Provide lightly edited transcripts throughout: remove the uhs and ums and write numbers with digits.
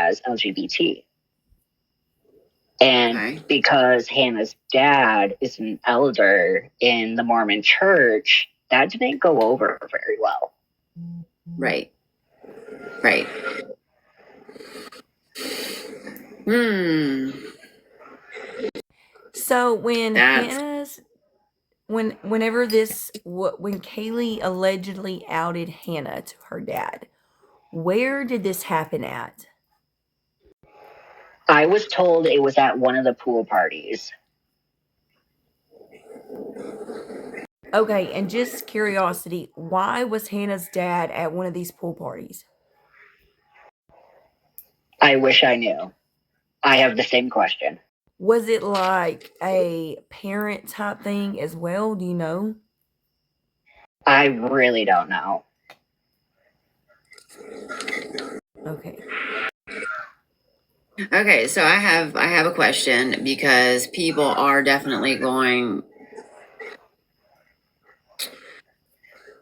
as LGBT. And Okay. because Hannah's dad is an elder in the Mormon church, that didn't go over very well. Right. Right. So when That's whenever when Kaylee allegedly outed Hannah to her dad, where did this happen at? I was told it was at one of the pool parties. Okay, and just curiosity, why was Hannah's dad at one of these pool parties? I wish I knew. I have the same question. Was it like a parent type thing as well? Do you know? I really don't know. Okay. okay. So I have a question because people are definitely going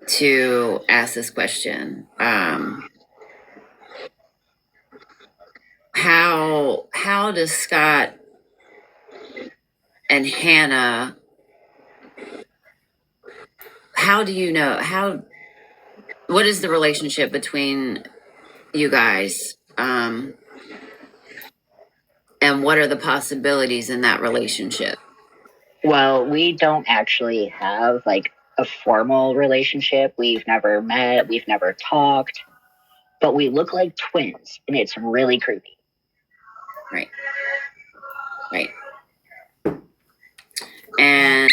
to ask this question. How does Scott and Hannah? How do you know what is the relationship between you guys? And what are the possibilities in that relationship? Well, we don't actually have like a formal relationship. We've never met, we've never talked, but we look like twins, and it's really creepy. Right. Right. And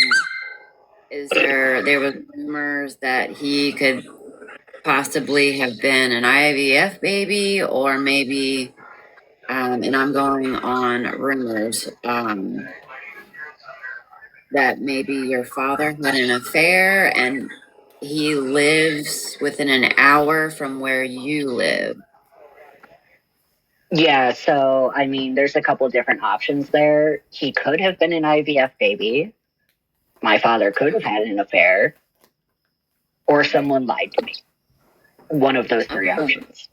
there was rumors that he could possibly have been an IVF baby, or maybe, and I'm going on rumors, that maybe your father had an affair and he lives within an hour from where you live. Yeah, so I mean, there's a couple different options there. He could have been an IVF baby. My father could have had an affair, or someone lied to me. One of those three options.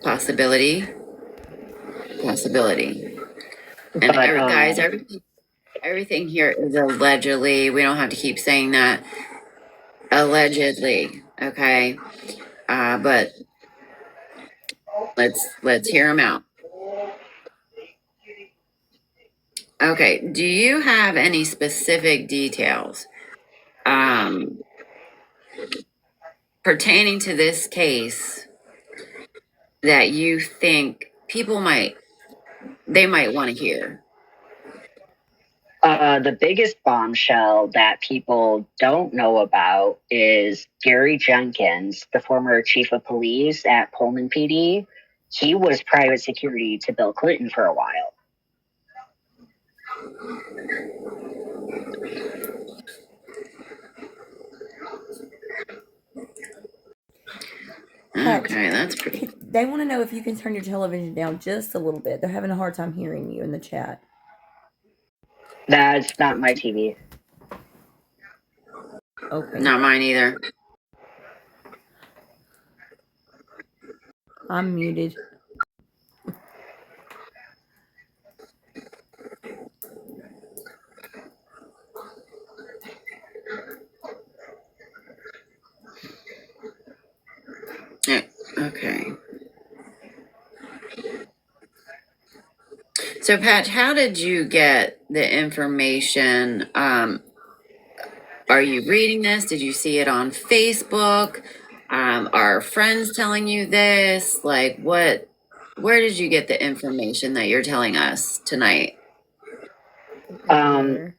Possibility. And But guys, everything here is allegedly. We don't have to keep saying that. Allegedly, okay. But let's hear them out. Okay. Do you have any specific details pertaining to this case that you think people might want to hear? the biggest bombshell that people don't know about is Gary Jenkins, the former chief of police at Pullman PD. He was private security to Bill Clinton for a while. Okay, that's pretty. They want to know if you can turn your television down just a little bit. They're having a hard time hearing you in the chat. That's not my TV. Okay. Not mine either. I'm muted. Yeah, okay. So, Patch, how did you get the information? Are you reading this? Did you see it on Facebook? Are friends telling you this? Like, where did you get the information that you're telling us tonight? Some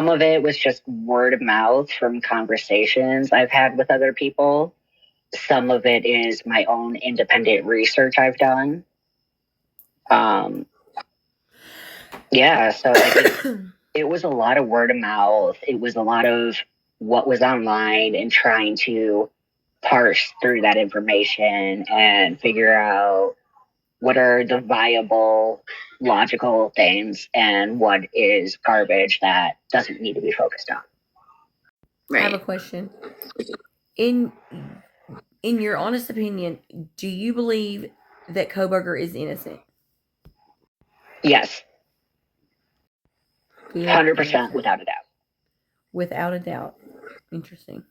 of it was just word of mouth from conversations I've had with other people. Some of it is my own independent research I've done. Yeah, so I think it was a lot of word of mouth. It was a lot of what was online and trying to parse through that information and figure out what are the viable, logical things and what is garbage that doesn't need to be focused on. Right. I have a question. In your honest opinion, do you believe that Koberger is innocent. Yes, Good 100% answer. without a doubt. Without a doubt. Interesting.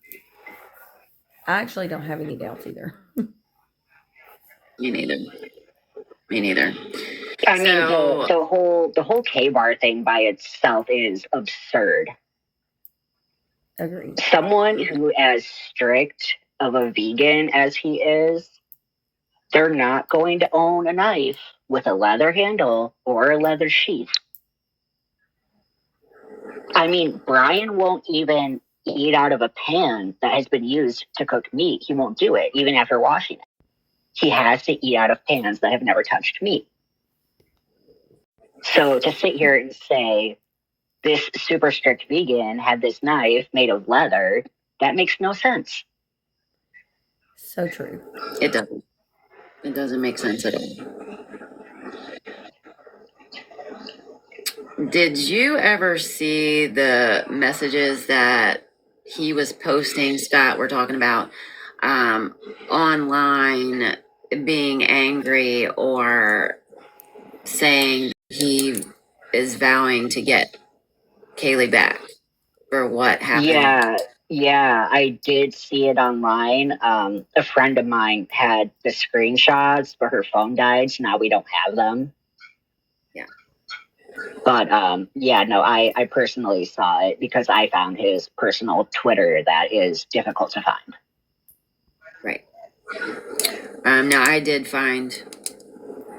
I actually don't have any doubts either. Me neither. Me neither. I mean, So- the whole K-bar thing by itself is absurd. Agreed. Someone who as strict of a vegan as he is, they're not going to own a knife with a leather handle or a leather sheath. I mean, Brian won't even eat out of a pan that has been used to cook meat. He won't do it, even after washing it. He has to eat out of pans that have never touched meat. So to sit here and say, this super strict vegan had this knife made of leather, that makes no sense. So true. It doesn't. It doesn't make sense at all. Did you ever see the messages that he was posting, Scott, we're talking about, online, being angry or saying he is vowing to get Kaylee back for what happened? Yeah, I did see it online. A friend of mine had the screenshots, but her phone died, so now we don't have them. Yeah. But no, I personally saw it because I found his personal Twitter that is difficult to find. Right. Now I did find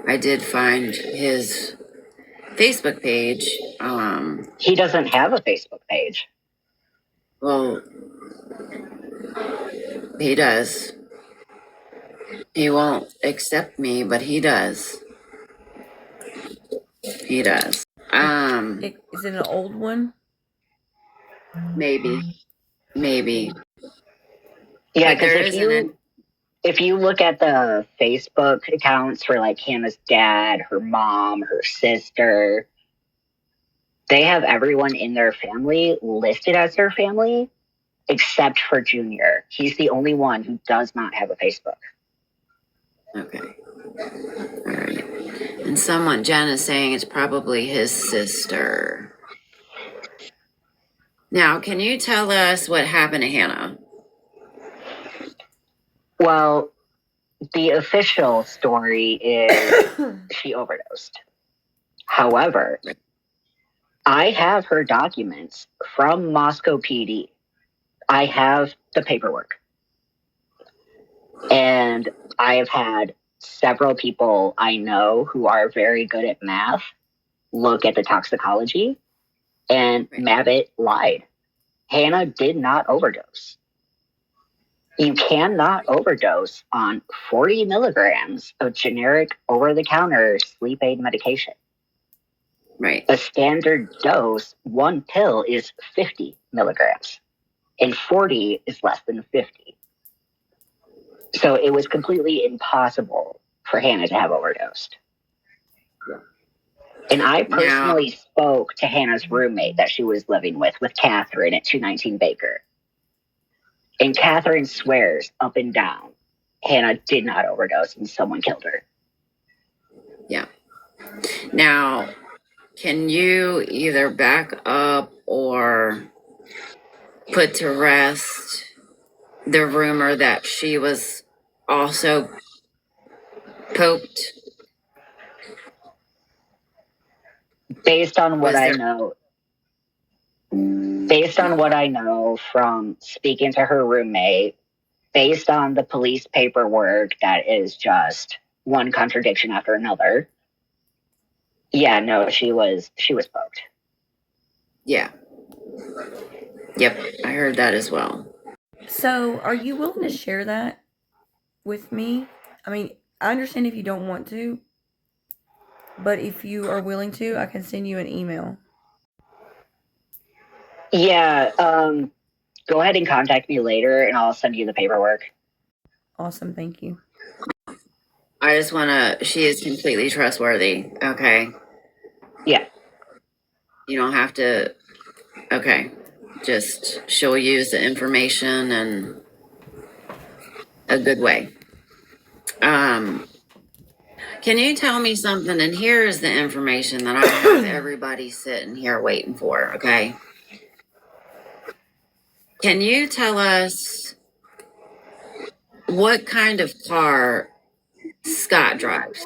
his Facebook page. He doesn't have a Facebook page. Well, he does. He won't accept me, but he does. He does. Is it an old one? Maybe. Yeah, But there because isn't if you look at the Facebook accounts for like Hannah's dad, her mom, her sister, they have everyone in their family listed as their family, except for Junior. He's the only one who does not have a Facebook. Okay. All right. And Jen is saying it's probably his sister. Now, can you tell us what happened to Hannah? Well, the official story is she overdosed. However, I have her documents from Moscow PD. I have the paperwork. And I have had several people I know who are very good at math look at the toxicology, and Mabit lied. Hannah did not overdose. You cannot overdose on 40 milligrams of generic over-the-counter sleep aid medication. Right. A standard dose, one pill, is 50 milligrams, and 40 is less than 50. So it was completely impossible for Hannah to have overdosed. And I personally spoke to Hannah's roommate that she was living with Catherine at 219 Baker. And Catherine swears up and down Hannah did not overdose and someone killed her. Yeah. Now, can you either back up or put to rest the rumor that she was also poked? Based on what I know from speaking to her roommate, based on the police paperwork that is just one contradiction after another. Yeah, no, she was poked. Yeah. Yep, I heard that as well. So, are you willing to share that with me? I mean, I understand if you don't want to, but if you are willing to, I can send you an email. Yeah, go ahead and contact me later and I'll send you the paperwork. Awesome, thank you. I just want to, she is completely trustworthy. Okay. Yeah. You don't have to, okay. Just, she'll use the information in a good way. Can you tell me something? And here's the information that I have everybody sitting here waiting for, okay? Can you tell us what kind of car Scott drives?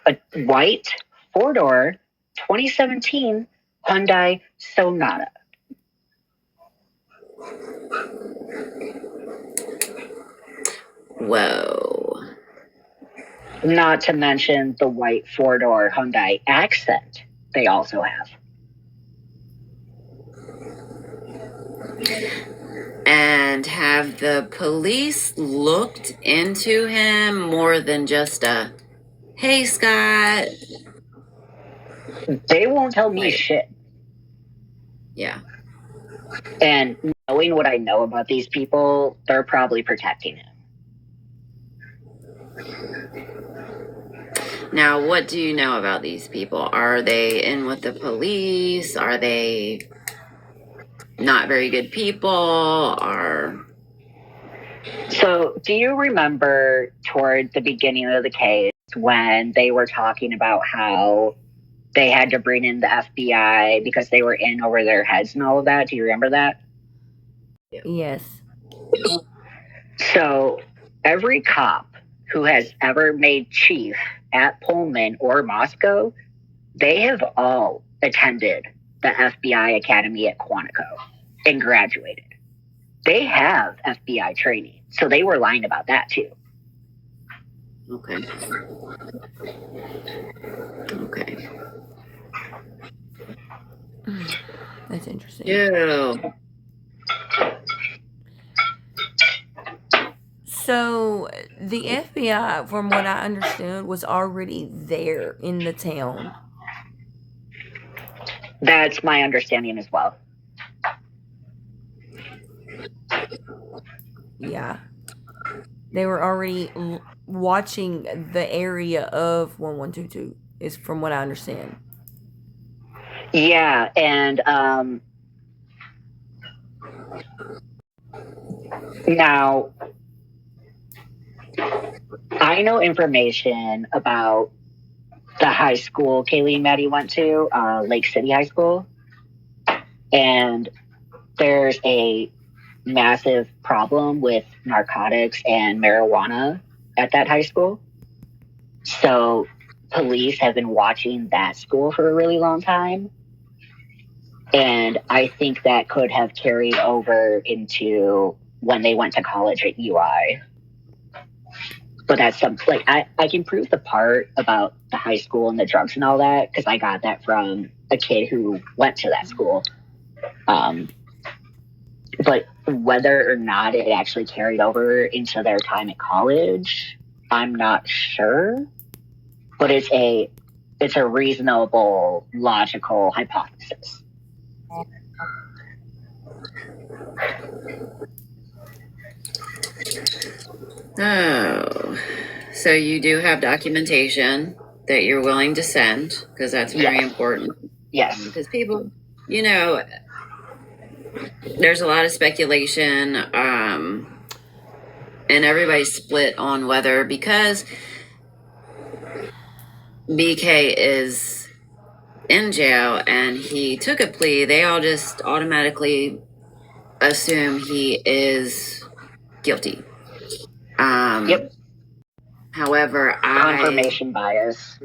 A white 4-door 2017 Hyundai Sonata. Whoa. Not to mention the white 4-door Hyundai Accent they also have. And have the police looked into him more than just a, hey, Scott? They won't tell me Right. shit. Yeah. And knowing what I know about these people, they're probably protecting him. Now, what do you know about these people? Are they in with the police? Are they not very good people? Or So, do you remember toward the beginning of the case when they were talking about how they had to bring in the FBI because they were in over their heads and all of that? Do you remember that? Yes. So, every cop who has ever made chief at Pullman or Moscow, they have all attended the FBI Academy at Quantico and graduated. They have FBI training, so they were lying about that too. okay. Okay. That's interesting. Ew. So the FBI, from what I understood, was already there in the town. That's my understanding as well. Yeah. They were already watching the area of 1122, is from what I understand. Yeah, and now I know information about the high school Kaylee and Maddie went to, Lake City High School, and there's a massive problem with narcotics and marijuana at that high school. So police have been watching that school for a really long time. And I think that could have carried over into when they went to college at UI. But that's like, I can prove the part about the high school and the drugs and all that because I got that from a kid who went to that school. But whether or not it actually carried over into their time at college, I'm not sure. But it's a reasonable, logical hypothesis. Oh. So you do have documentation that you're willing to send, because that's very important. Yes. Because people, there's a lot of speculation, and everybody's split on whether, because BK is in jail and he took a plea, they all just automatically assume he is guilty. Yep. However, Confirmation bias.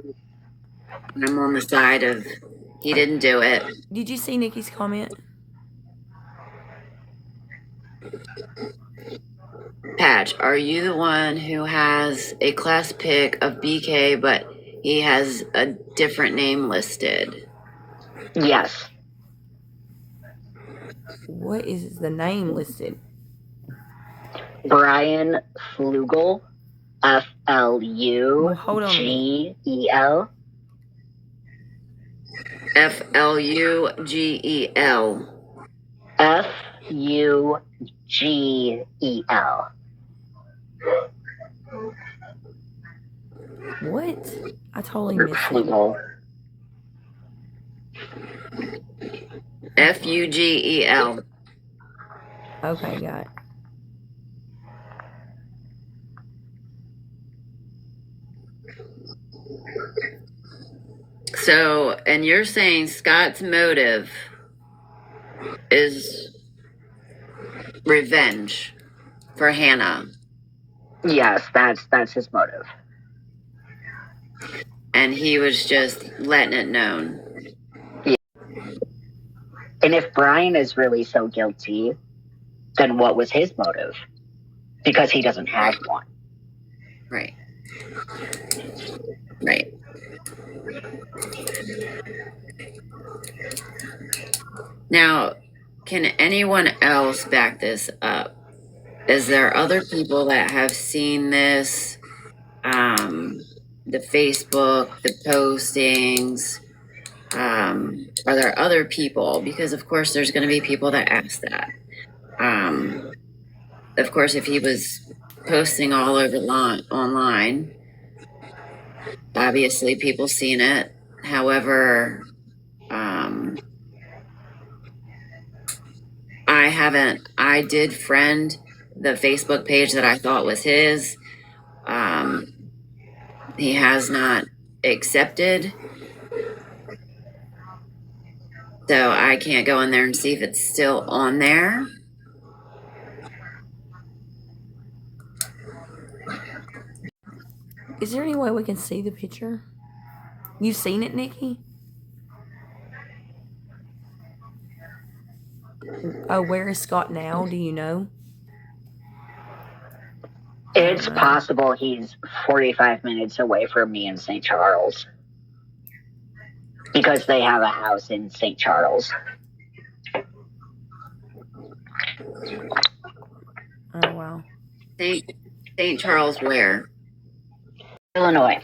I'm on the side of he didn't do it. Did you see Nikki's comment? Patch, are you the one who has a class pick of BK, but he has a different name listed? Yes. What is the name listed? Brian Flugel. Well, hold on a minute. Flugel. Flugel. Fugel. What? I totally missed it. Flugel. Fugel. Okay, got it. So, and you're saying Scott's motive is revenge for Hannah, Yes, that's his motive. and he was just letting it known. And if Brian is really so guilty, then what was his motive? Because he doesn't have one. Right. Right. Now, can anyone else back this up? Is there other people that have seen this? The Facebook, the postings? Are there other people? Because of course there's going to be people that ask that. Of course, if he was posting all over online, obviously people seen it. However, I did friend the Facebook page that I thought was his. He has not accepted. So I can't go in there and see if it's still on there. Is there any way we can see the picture? You seen it, Nikki? Oh, where is Scott now? Do you know? It's possible he's 45 minutes away from me in St. Charles. Because they have a house in St. Charles. Oh, wow. St. Charles where? Illinois.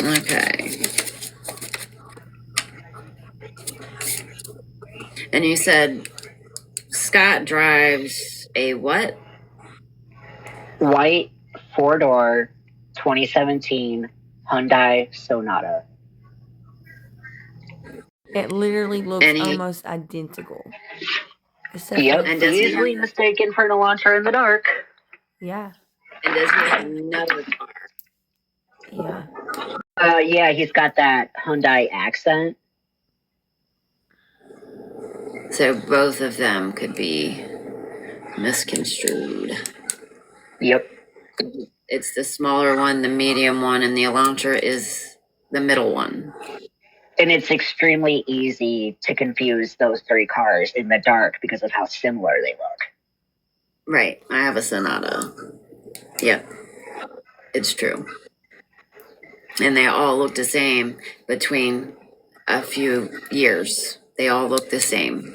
Okay. And you said Scott drives a what? White 4-door 2017 Hyundai Sonata. It literally looks almost identical. Yep, and easily mistaken for an Elantra in the dark. Yeah. And does he have another car? Yeah. Yeah, he's got that Hyundai Accent. So both of them could be misconstrued. Yep. It's the smaller one, the medium one, and the Elantra is the middle one. And it's extremely easy to confuse those three cars in the dark because of how similar they look. Right. I have a Sonata. Yep. It's true. And they all look the same between a few years. They all look the same.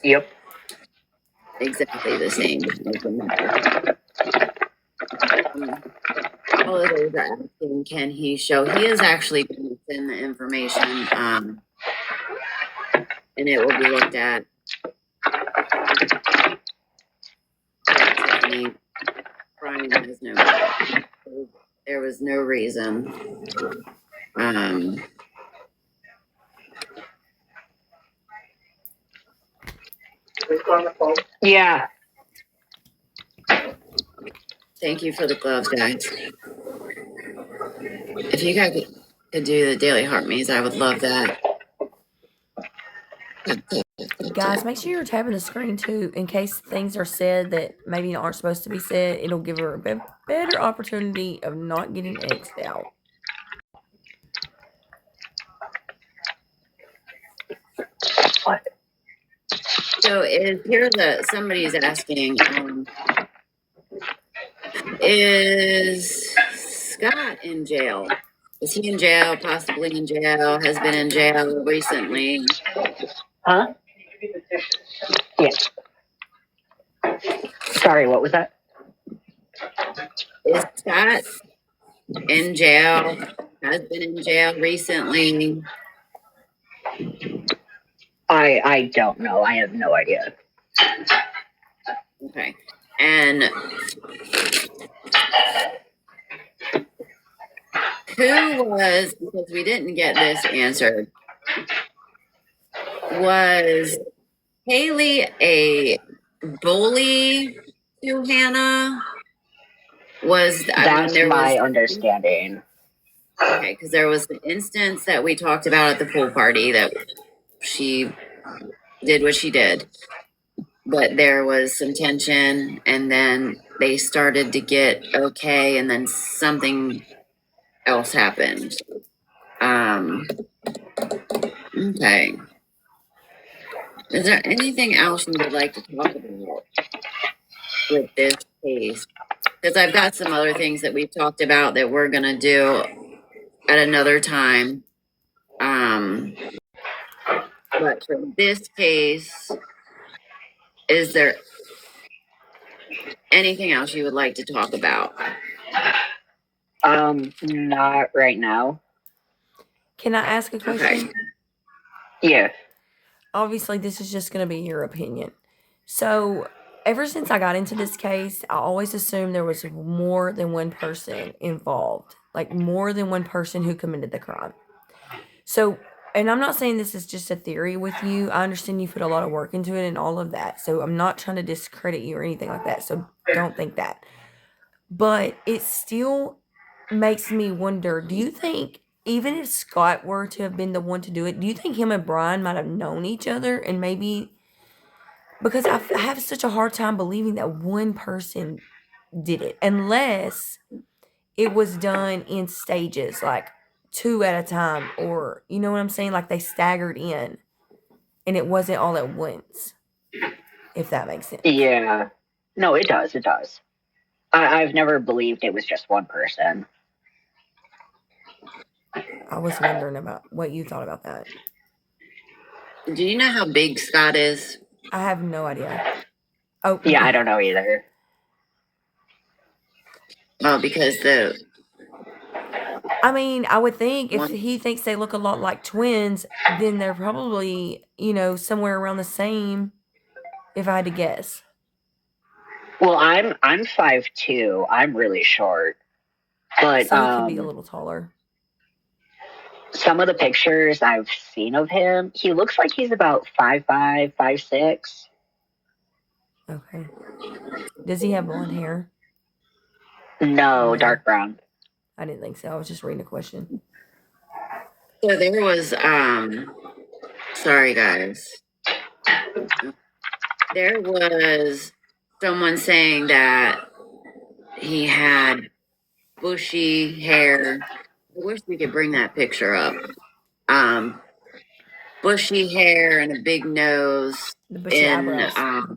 Yep. Exactly the same. All of those are asking, can he show? He is actually going to send the information, and it will be looked at. Tiffany, Brian has no. There was no reason. Yeah. Thank you for the gloves, guys. If you guys could do the daily heart maze, I would love that. Guys, make sure you're tapping the screen too, in case things are said that maybe aren't supposed to be said. It'll give her a better opportunity of not getting X'd out. What? So somebody's asking, is Scott in jail? Is he in jail? Possibly in jail? Has been in jail recently? Huh? Yes. Sorry, what was that? Is Scott in jail? Has been in jail recently? I don't know. I have no idea. Okay. And who was, because we didn't get this answered, Was Haley a bully to Hannah? That's There was my understanding. okay, because there was the instance that we talked about at the pool party that she did what she did, but there was some tension, and then they started to get okay, and then something else happened. Okay. Is there anything else you would like to talk about with this case? Because I've got some other things that we've talked about that we're gonna do at another time. But for this case, is there anything else you would like to talk about? Not right now. Can I ask a question? Okay. Yeah. Obviously, this is just going to be your opinion. So, ever since I got into this case, I always assumed there was more than one person involved, like more than one person who committed the crime. So, and I'm not saying this is just a theory with you. I understand you put a lot of work into it and all of that. So, I'm not trying to discredit you or anything like that. So, don't think that. But it still makes me wonder, do you think even if Scott were to have been the one to do it, do you think him and Brian might have known each other and maybe because I have such a hard time believing that one person did it unless it was done in stages, like two at a time, or you know what I'm saying, like they staggered in and it wasn't all at once, if that makes sense. Yeah. No, it does. It does. I've never believed it was just one person. I was wondering about what you thought about that. Do you know how big Scott is? I have no idea. Oh, Yeah, I don't know either. Well, because I mean, I would think if he thinks they look a lot like twins, then they're probably, somewhere around the same, if I had to guess. Well, I'm 5'2". I'm really short. But So he could be a little taller. some of the pictures I've seen of him, he looks like he's about 5'5", 5'6". Okay. Does he have blonde hair? No, dark brown. I didn't think so. I was just reading a question. so there was sorry guys. There was someone saying that he had bushy hair. I wish we could bring that picture up. Bushy hair and a big nose. The bushy eyebrows.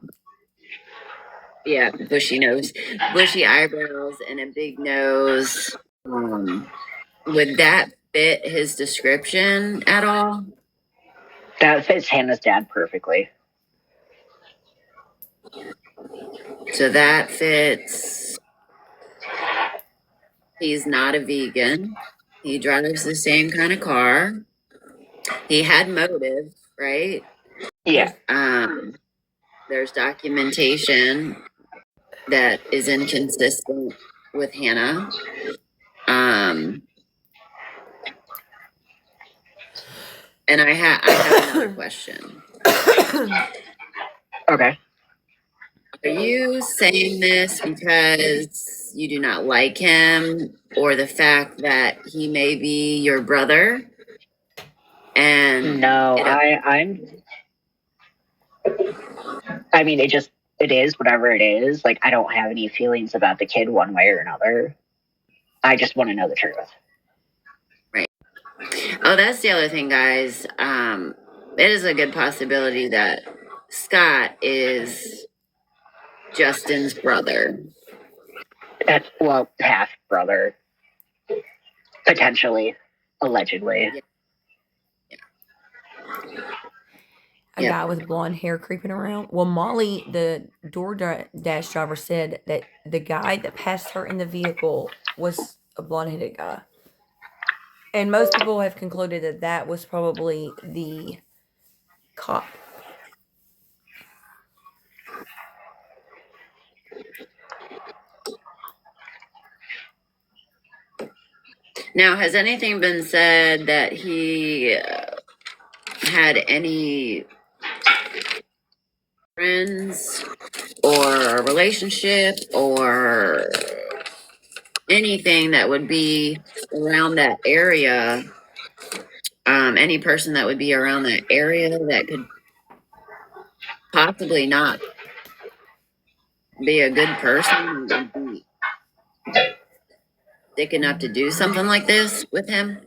Yeah, bushy nose, bushy eyebrows, and a big nose. Would that fit his description at all? That fits Hannah's dad perfectly. So that fits. He's not a vegan. He drives the same kind of car. He had motive, right? Yeah. There's documentation that is inconsistent with Hannah. And I have another question. Okay. Are you saying this because you do not like him or the fact that he may be your brother? And no, I mean, it is whatever it is. Like, I don't have any feelings about the kid one way or another. I just want to know the truth. Right. Oh, that's the other thing, guys. It is a good possibility that Scott is Justin's brother. Well, half brother. Potentially. Allegedly. Yeah. A guy with blonde hair creeping around. Well, Molly, the DoorDash driver, said that the guy that passed her in the vehicle was a blonde-headed guy. And most people have concluded that that was probably the cop. Now, has anything been said that he had any friends or a relationship or anything that would be around that area, any person that would be around that area that could possibly not be a good person and be sick enough to do something like this with him?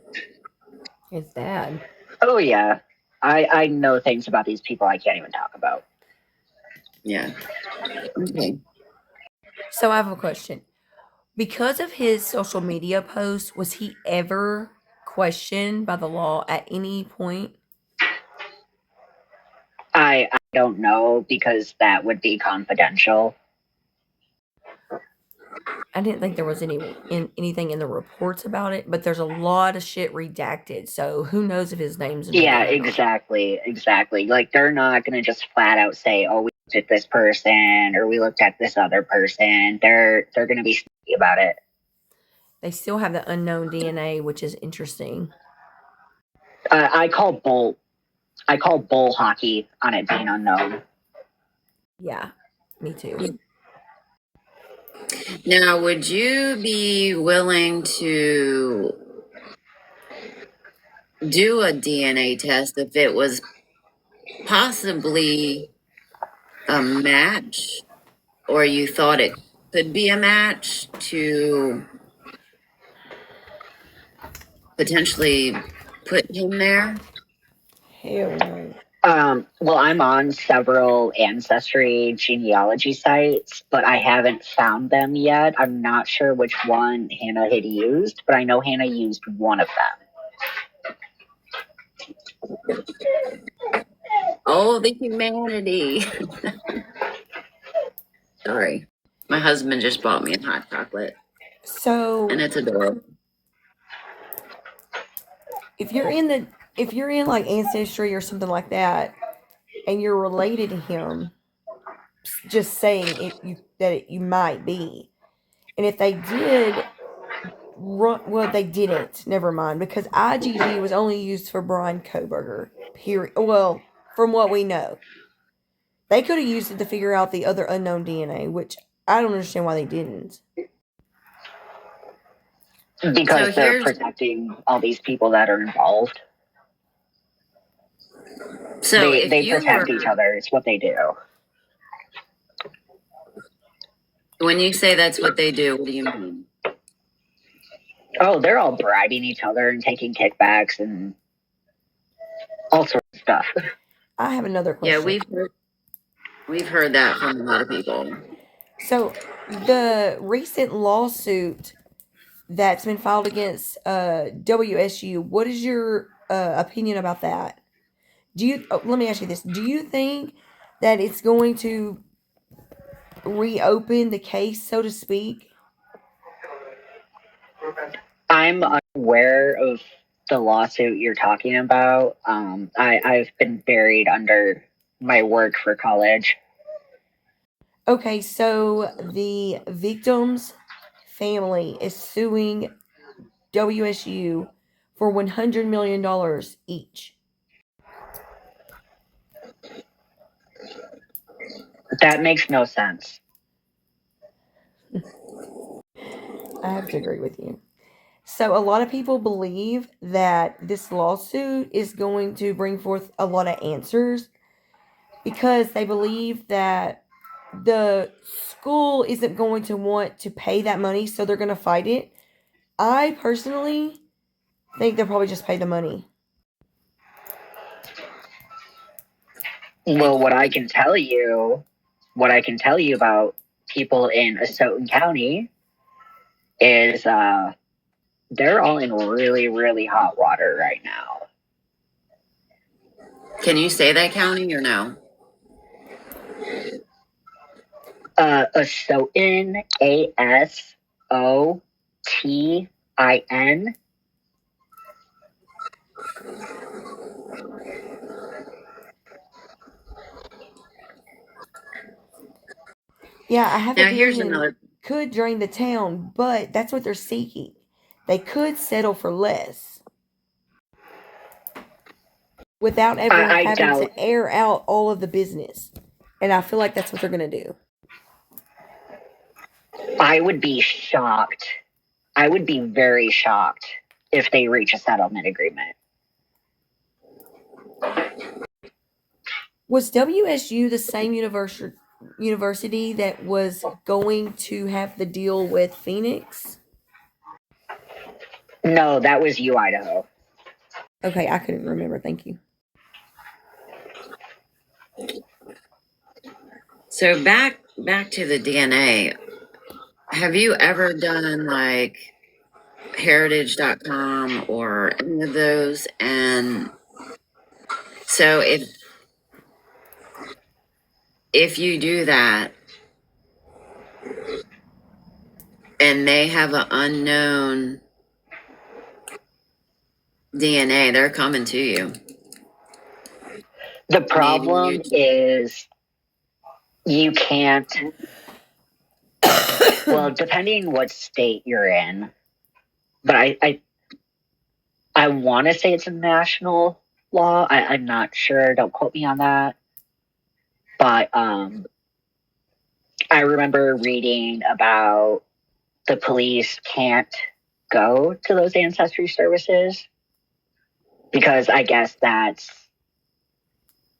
It's bad. Oh yeah, I know things about these people I can't even talk about. Yeah. Okay. So I have a question. Because of his social media posts, was he ever questioned by the law at any point? I don't know because that would be confidential. I didn't think there was anything in the reports about it, but there's a lot of shit redacted. So who knows if his name's in Yeah, there or not. exactly. Like they're not gonna just flat out say, "Oh, we looked at this person" or "We looked at this other person." They're gonna be sneaky about it. They still have the unknown DNA, which is interesting. I call bull hockey on it being unknown. Yeah, me too. Now, would you be willing to do a DNA test if it was possibly a match, or you thought it could be a match to potentially put him there? Hell no. Well, I'm on several ancestry genealogy sites, but I haven't found them yet. I'm not sure which one Hannah had used, but I know Hannah used one of them. Oh, the humanity. Sorry. My husband just bought me a hot chocolate, So and it's adorable. if you're in like ancestry or something like that, and you're related to him, just saying you might be. And if they did, well, they didn't. Never mind, because IgG was only used for Brian Koberger. Period. Well, from what we know, they could have used it to figure out the other unknown DNA, which I don't understand why they didn't. Because So they're here's protecting all these people that are involved. so if They you protect were, each other. It's what they do. when you say that's what they do, what do you mean? Oh, they're all bribing each other and taking kickbacks and all sorts of stuff. I have another Yeah, question. we've heard that from a lot of people. So the recent lawsuit that's been filed against WSU, what is your opinion about that? Let me ask you this. Do you think that it's going to reopen the case, so to speak? I'm unaware of the lawsuit you're talking about. I've been buried under my work for college. Okay, so the victim's family is suing WSU for $100 million each. That makes no sense. I have to agree with you. So, a lot of people believe that this lawsuit is going to bring forth a lot of answers because they believe that the school isn't going to want to pay that money, so they're going to fight it. I personally think they'll probably just pay the money. Well, what I can tell you about people in Asotin County is they're all in really, really hot water right now. Can you say that county or no? Asotin, ASOTIN. Yeah, I have a Now here's feeling another. could drain the town, but that's what they're seeking. They could settle for less. without ever I having doubt. to air out all of the business. And I feel like that's what they're going to do. I would be shocked. I would be very shocked if they reach a settlement agreement. Was WSU the same university that was going to have the deal with Phoenix? No, that was U Idaho. Okay, I couldn't remember. Thank you. So back to the DNA. Have you ever done like heritage.com or any of those? And so if you do that and they have an unknown DNA, they're coming to you. The problem is you can't. Well, depending what state you're in, but I want to say it's a national law. I'm not sure. Don't quote me on that. But I remember reading about the police can't go to those ancestry services because I guess that's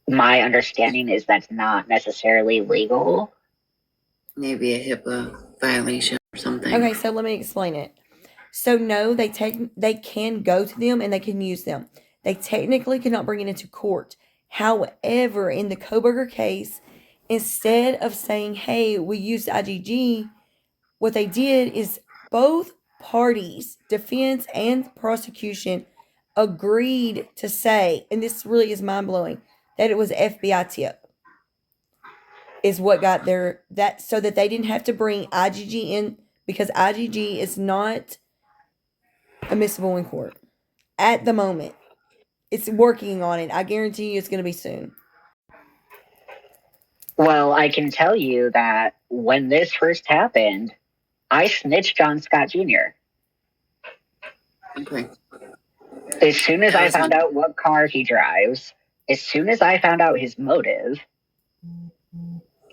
my understanding is that's not necessarily legal. Maybe a HIPAA violation or something. Okay, so let me explain it. So no, they can go to them and they can use them. They technically cannot bring it into court. However, in the Koberger case, instead of saying, hey, we used IgG, what they did is both parties, defense and prosecution, agreed to say, and this really is mind-blowing, that it was FBI tip is what got their that so that they didn't have to bring IgG in because IgG is not admissible in court at the moment. It's working on it. I guarantee you it's going to be soon. Well, I can tell you that when this first happened, I snitched on Scott Jr. Okay. As soon as I found out what car he drives, as soon as I found out his motive,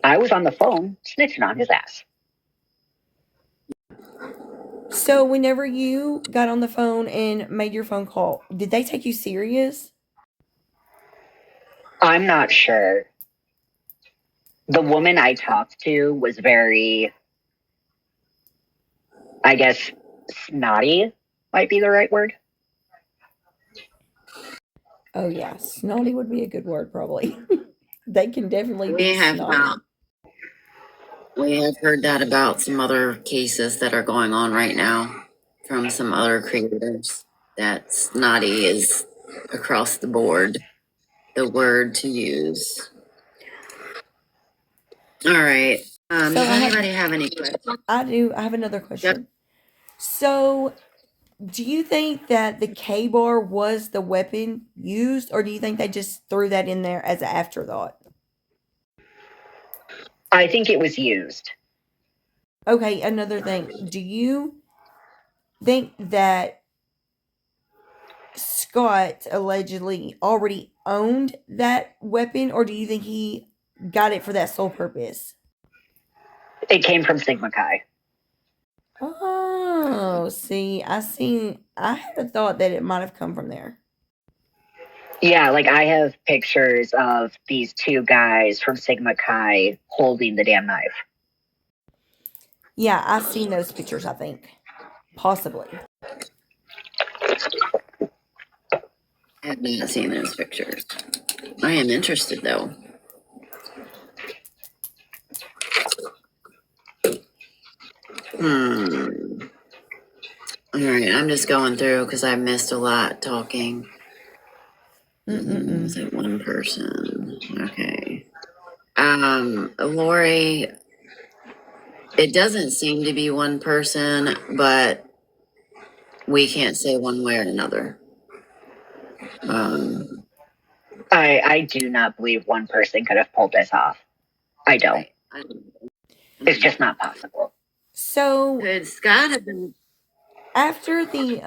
I was on the phone snitching on his ass. So whenever you got on the phone and made your phone call, did they take you serious? I'm not sure. The woman I talked to was very, I guess, snotty might be the right word. Oh yeah, snotty would be a good word probably. They can definitely be snotty. We have heard that about some other cases that are going on right now from some other creators. That snotty is across the board the word to use. All right. Does anybody have any questions? I do. I have another question. Yep. So, do you think that the K-bar was the weapon used, or do you think they just threw that in there as an afterthought? I think it was used. Okay, another thing. Do you think that Scott allegedly already owned that weapon, or do you think he got it for that sole purpose? It came from Sigma Chi. Oh, see, I had a thought that it might have come from there. Yeah, like I have pictures of these two guys from Sigma Chi holding the damn knife. Yeah, I've seen those pictures, I think. Possibly. I have not seen those pictures. I am interested though. All right, I'm just going through because I missed a lot talking. Is it one person? Okay. Lori, it doesn't seem to be one person, but we can't say one way or another. I do not believe one person could have pulled this off. I don't. It's just not possible. So could Scott have been after the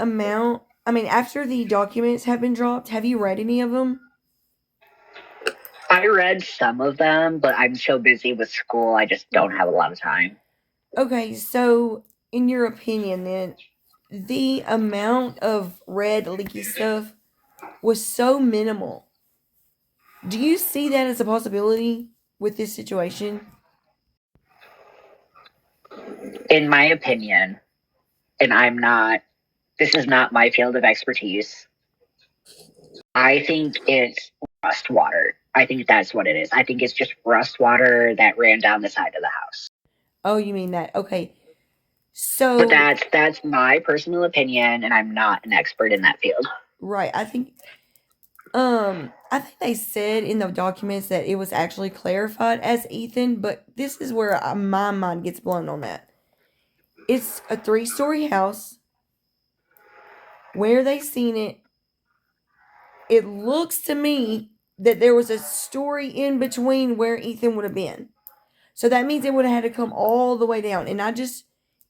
documents have been dropped, have you read any of them? I read some of them, but I'm so busy with school, I just don't have a lot of time. Okay, so in your opinion, then, the amount of red leaky stuff was so minimal. Do you see that as a possibility with this situation? In my opinion, and this is not my field of expertise, I think it's rust water. I think that's what it is. I think it's just rust water that ran down the side of the house. Oh, you mean that? Okay. But So, that's my personal opinion, and I'm not an expert in that field. right, I think they said in the documents that it was actually clarified as Ethan, but this is where my mind gets blown on that. It's a 3-story house. Where they seen it, it looks to me that there was a story in between where Ethan would have been. So that means it would have had to come all the way down. And I just,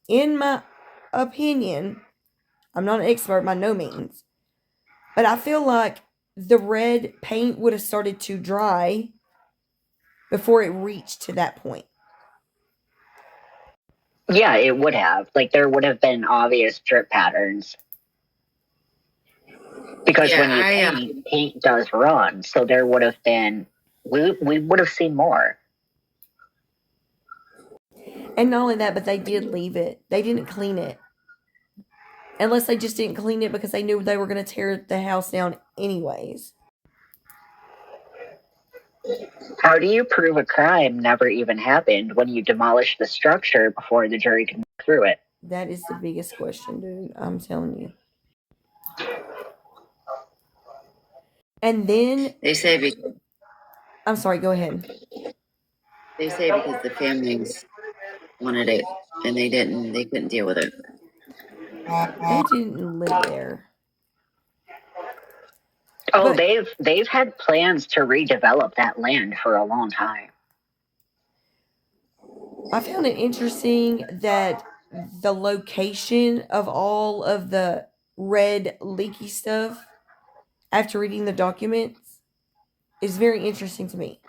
in my opinion, I'm not an expert by no means, but I feel like the red paint would have started to dry before it reached to that point. Yeah, it would have. Like, there would have been obvious drip patterns. Because when you paint does run, so there would have been, we would have seen more. And not only that, but they did leave it. They didn't clean it. Unless they just didn't clean it because they knew they were going to tear the house down anyways. How do you prove a crime never even happened when you demolish the structure before the jury can look through it? That is the biggest question, dude. I'm telling you. And then They say I'm sorry, go ahead. They say because the families wanted it and they couldn't deal with it. They didn't live there. Oh, they've had plans to redevelop that land for a long time. I found it interesting that the location of all of the red leaky stuff after reading the documents is very interesting to me.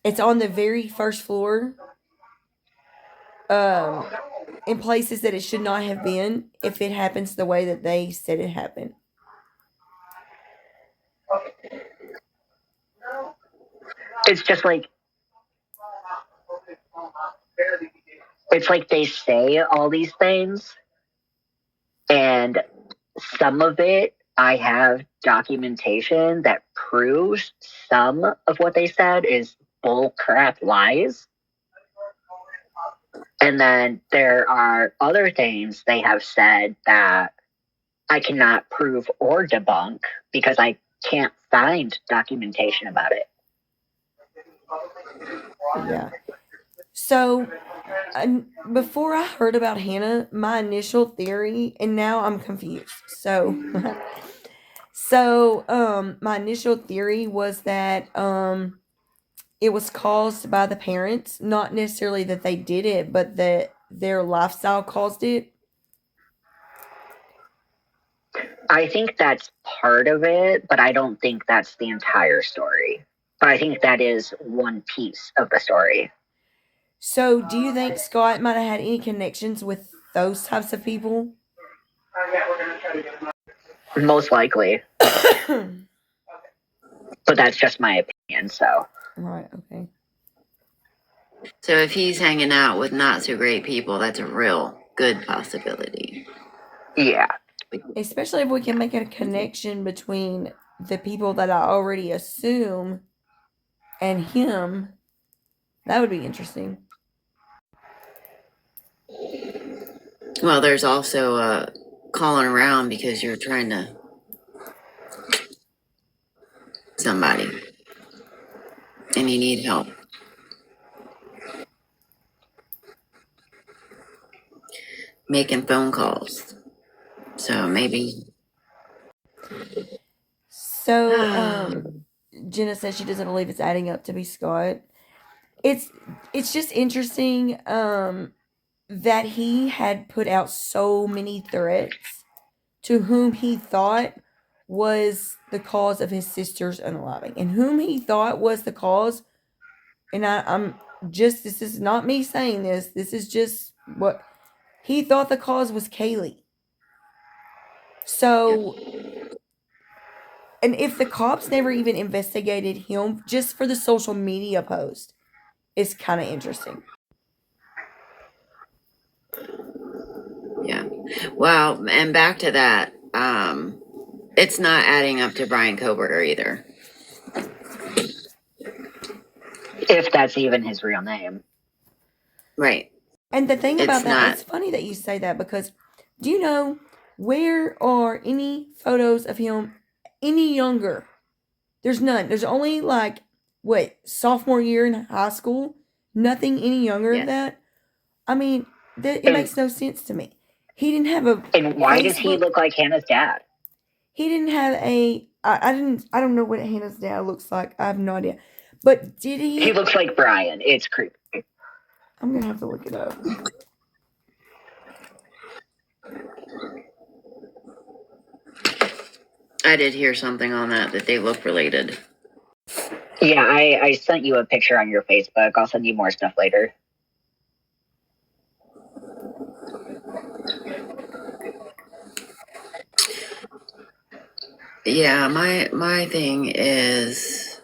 It's on the very first floor, in places that it should not have been if it happens the way that they said it happened. It's just like, it's like they say all these things, and some of it I have documentation that proves some of what they said is bull crap lies. And then there are other things they have said that I cannot prove or debunk because I can't find documentation about it. Yeah. So, before I heard about Hannah, my initial theory, and now I'm confused. So, my initial theory was that it was caused by the parents, not necessarily that they did it, but that their lifestyle caused it. I think that's part of it, but I don't think that's the entire story. But I think that is one piece of the story. So, do you think Scott might have had any connections with those types of people? Most likely. But that's just my opinion, so. Right, okay. So if he's hanging out with not so great people, that's a real good possibility. Yeah. Especially if we can make a connection between the people that I already assume and him. That would be interesting. Well, there's also calling around because you're trying to somebody and you need help. Making phone calls. So maybe. So, Jenna says she doesn't believe it's adding up to be Scott. It's just interesting that he had put out so many threats to whom he thought was the cause of his sister's unaliving, and whom he thought was the cause. And I'm just, this is not me saying this. This is just what he thought the cause was Kaylee. So, and if the cops never even investigated him just for the social media post, it's kind of interesting. Yeah. Well, and back to that, it's not adding up to Brian Koberger either. If that's even his real name. Right. And the thing It's about that, not. it's funny that you say that, because do you know where are any photos of him any younger? There's none. There's only like, what, sophomore year in high school? Nothing any younger Yes. of that. I mean, it And- makes no sense to me. He didn't have a And why does he Facebook- look like Hannah's dad? He didn't have a. I don't know what Hannah's dad looks like. I have no idea. But did he? He looks like Brian. It's creepy. I'm gonna have to look it up. I did hear something on that they look related. Yeah, I sent you a picture on your Facebook. I'll send you more stuff later. Yeah, my thing is,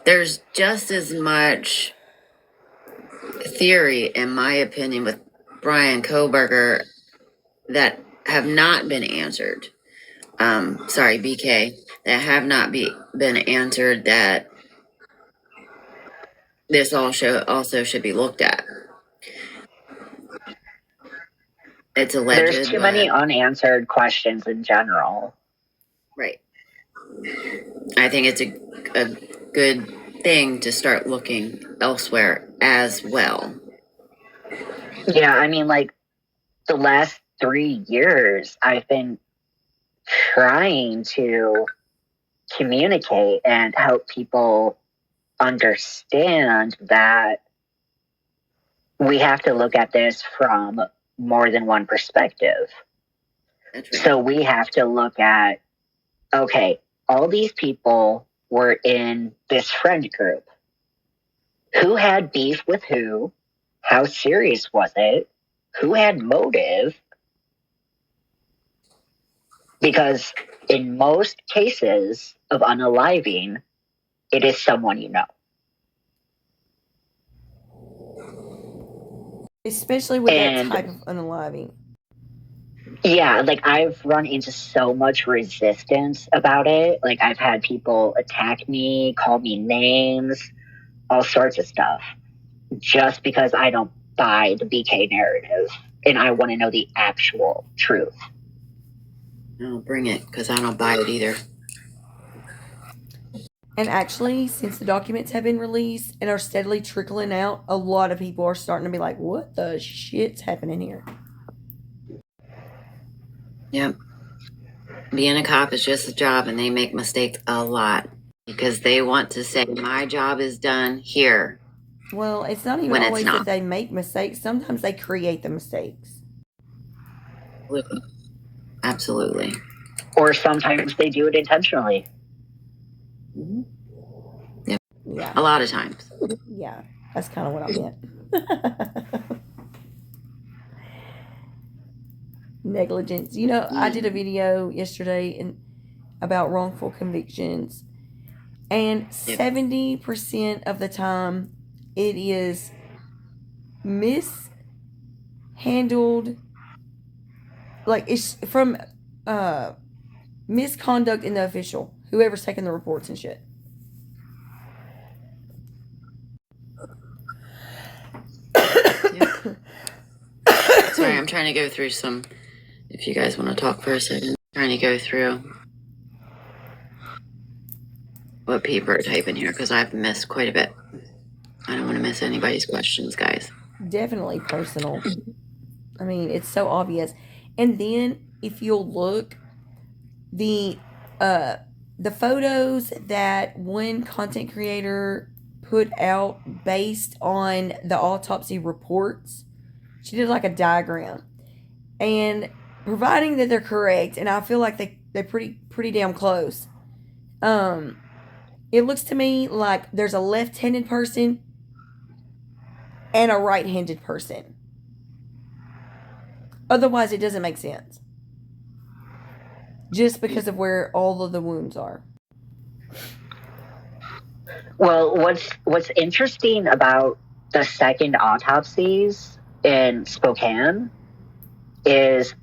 there's just as much theory, in my opinion, with Brian Koberger that have not been answered. Sorry, BK, that have not been answered, that this also should be looked at. It's alleged. There's too many unanswered questions in general. Right. I think it's a good thing to start looking elsewhere as well. Yeah, I mean, like, the last 3 years, I've been trying to communicate and help people understand that we have to look at this from more than one perspective. That's right. So we have to look at, okay, all these people were in this friend group. Who had beef with who? How serious was it? Who had motive? Because in most cases of unaliving, it is someone you know. Especially with And- that type of unaliving. Yeah, like, I've run into so much resistance about it. Like, I've had people attack me, call me names, all sorts of stuff, just because I don't buy the BK narrative and I want to know the actual truth. No, bring it, because I don't buy it either. And actually, since the documents have been released and are steadily trickling out, a lot of people are starting to be like, what the shit's happening here? Yep. Being a cop is just a job, and they make mistakes a lot because they want to say, my job is done here. Well, it's not even When it's always not. that they make mistakes. Sometimes they create the mistakes. Absolutely. Or sometimes they do it intentionally. Yeah, A lot of times. yeah. That's kind of what I meant. Negligence. You know, I did a video yesterday about wrongful convictions, and 70% of the time it is mishandled, like it's from misconduct in the official, whoever's taking the reports and shit. Sorry, I'm trying to go through some. If you guys want to talk for a second, trying to go through what people are typing here because I've missed quite a bit. I don't want to miss anybody's questions, guys. Definitely personal. I mean, it's so obvious. And then if you'll look, the photos that one content creator put out based on the autopsy reports, she did like a diagram, and providing that they're correct, and I feel like they're pretty damn close. It looks to me like there's a left-handed person and a right-handed person. Otherwise, it doesn't make sense. Just because of where all of the wounds are. Well, what's interesting about the second autopsies in Spokane is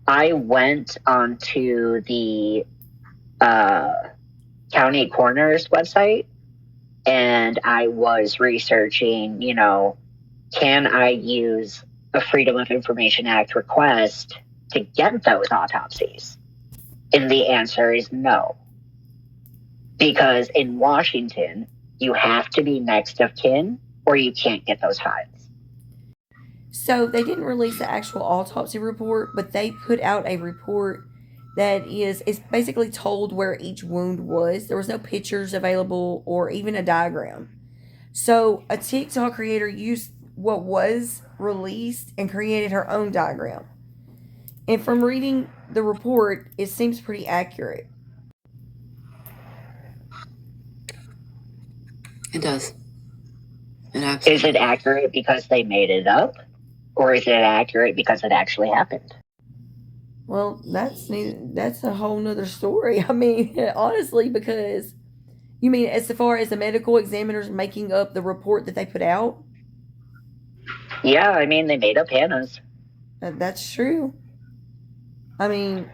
I went onto the county coroner's website and I was researching, can I use a Freedom of Information Act request to get those autopsies? And the answer is no. Because in Washington, you have to be next of kin or you can't get those files. So they didn't release the actual autopsy report, but they put out a report that is basically told where each wound was. There was no pictures available or even a diagram. So a TikTok creator used what was released and created her own diagram. And from reading the report, it seems pretty accurate. It does. It Is absolutely. it accurate because they made it up? Or is it accurate because it actually happened? Well, that's a whole nother story. I mean, honestly, because you mean as far as the medical examiners making up the report that they put out? Yeah, I mean, they made up Hannah's. That's true. I mean,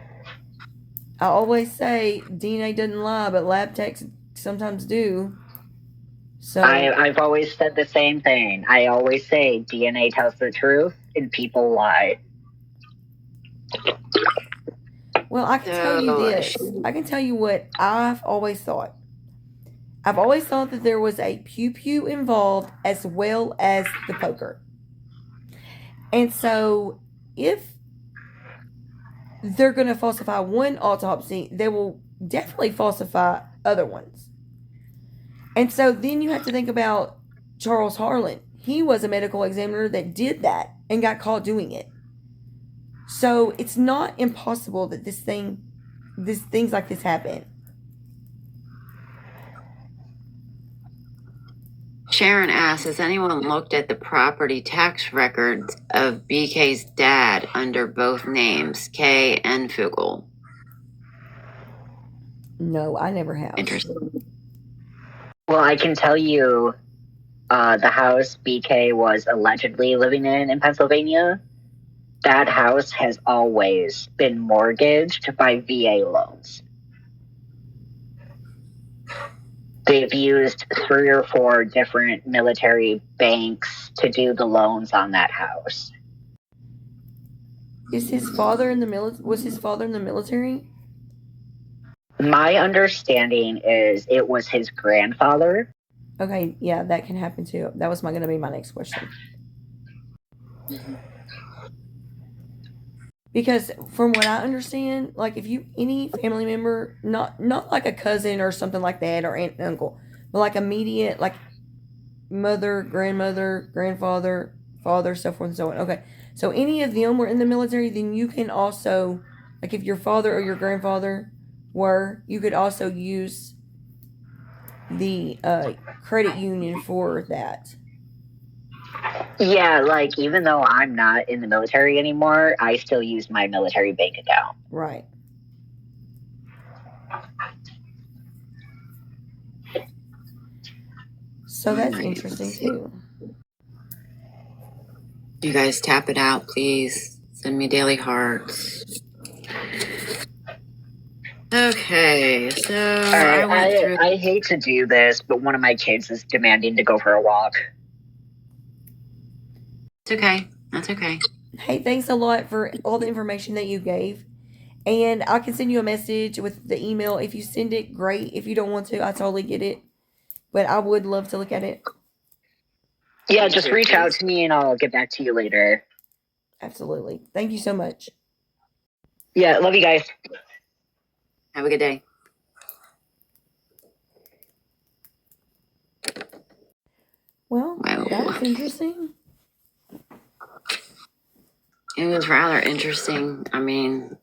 I always say DNA doesn't lie, but lab techs sometimes do. So, I've always said the same thing. I always say DNA tells the truth and people lie. well, I can tell you So, this. I can tell you what I've always thought. I've always thought that there was a pew pew involved as well as the poker. And so, if they're going to falsify one autopsy, they will definitely falsify other ones. And so then you have to think about Charles Harlan. He was a medical examiner that did that and got caught doing it. So it's not impossible that things like this happen. Sharon asks, has anyone looked at the property tax records of BK's dad under both names, Kay and Fugel? No, I never have. Interesting. Well, I can tell you the house BK was allegedly living in Pennsylvania, that house has always been mortgaged by VA loans. They've used 3 or 4 different military banks to do the loans on that house. Is his father in the was his father in the military? My understanding is it was his grandfather. Okay, yeah, that can happen too. That was going to be my next question. Because from what I understand, like if you any family member, not like a cousin or something like that or aunt and uncle, but like immediate like mother, grandmother, grandfather, father, so forth and so on. Okay. So any of them were in the military, then you can also like if your father or your grandfather were, you could also use the credit union for that. Yeah, like even though I'm not in the military anymore, I still use my military bank account. Right. So that's interesting too. You guys tap it out, please. Send me daily hearts. Okay, so All right, I hate to do this, but one of my kids is demanding to go for a walk. It's okay. That's okay. Hey, thanks a lot for all the information that you gave. And I can send you a message with the email. If you send it, great. If you don't want to, I totally get it. But I would love to look at it. Yeah, just reach out to me and I'll get back to you later. Absolutely. Thank you so much. Yeah, love you guys. Have a good day. Well, that was interesting. It was rather interesting. I mean,